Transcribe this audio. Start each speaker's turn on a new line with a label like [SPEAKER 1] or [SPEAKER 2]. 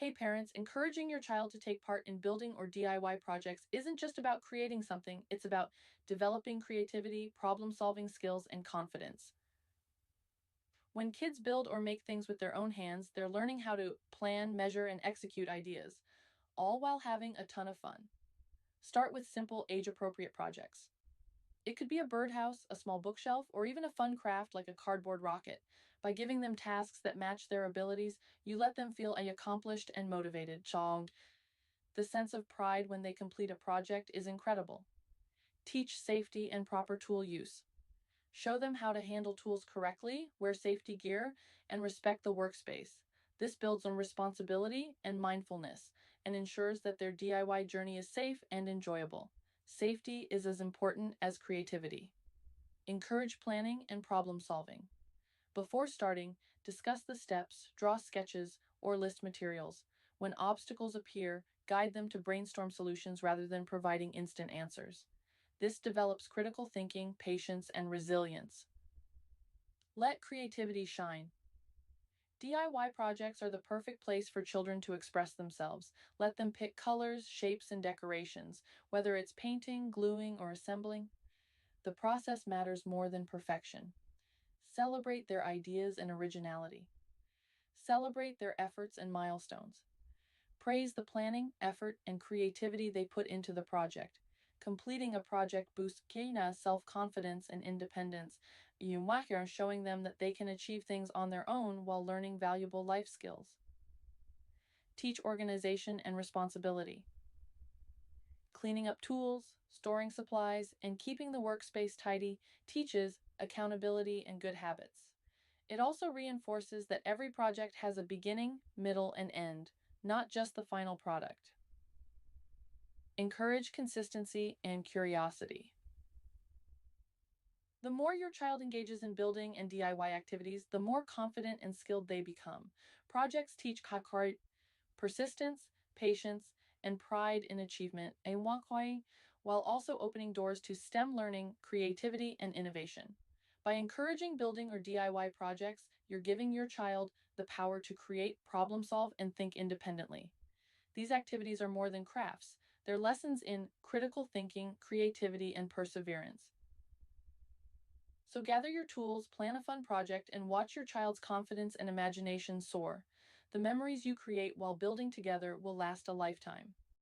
[SPEAKER 1] Hey parents, encouraging your child to take part in building or DIY projects isn't just about creating something, it's about developing creativity, problem solving skills, and confidence. When kids build or make things with their own hands, they're learning how to plan, measure, and execute ideas, all while having a ton of fun. Start with simple, age appropriate projects. It could be a birdhouse, a small bookshelf, or even a fun craft like a cardboard rocket. By giving them tasks that match their abilities, you let them feel accomplished and motivated. Chong. The sense of pride when they complete a project is incredible. Teach safety and proper tool use. Show them how to handle tools correctly, wear safety gear, and respect the workspace. This builds on responsibility and mindfulness and ensures that their DIY journey is safe and enjoyable. Safety is as important as creativity. Encourage planning and problem solving. Before starting, discuss the steps, draw sketches, or list materials. When obstacles appear, guide them to brainstorm solutions rather than providing instant answers. This develops critical thinking, patience, and resilience. Let creativity shine. DIY projects are the perfect place for children to express themselves. Let them pick colors, shapes, and decorations, whether it's painting, gluing, or assembling. The process matters more than perfection. Celebrate their ideas and originality. Celebrate their efforts and milestones. Praise the planning, effort, and creativity they put into the project. Completing a project boosts Kina self-confidence and independence, showing them that they can achieve things on their own while learning valuable life skills. Teach organization and responsibility. Cleaning up tools, storing supplies, and keeping the workspace tidy teaches accountability and good habits. It also reinforces that every project has a beginning, middle, and end, not just the final product. Encourage consistency and curiosity. The more your child engages in building and DIY activities, the more confident and skilled they become. Projects teach kakar persistence, patience, and pride in achievement, while also opening doors to STEM learning, creativity, and innovation. By encouraging building or DIY projects, you're giving your child the power to create, problem solve, and think independently. These activities are more than crafts, they're lessons in critical thinking, creativity, and perseverance. So gather your tools, plan a fun project, and watch your child's confidence and imagination soar. The memories you create while building together will last a lifetime.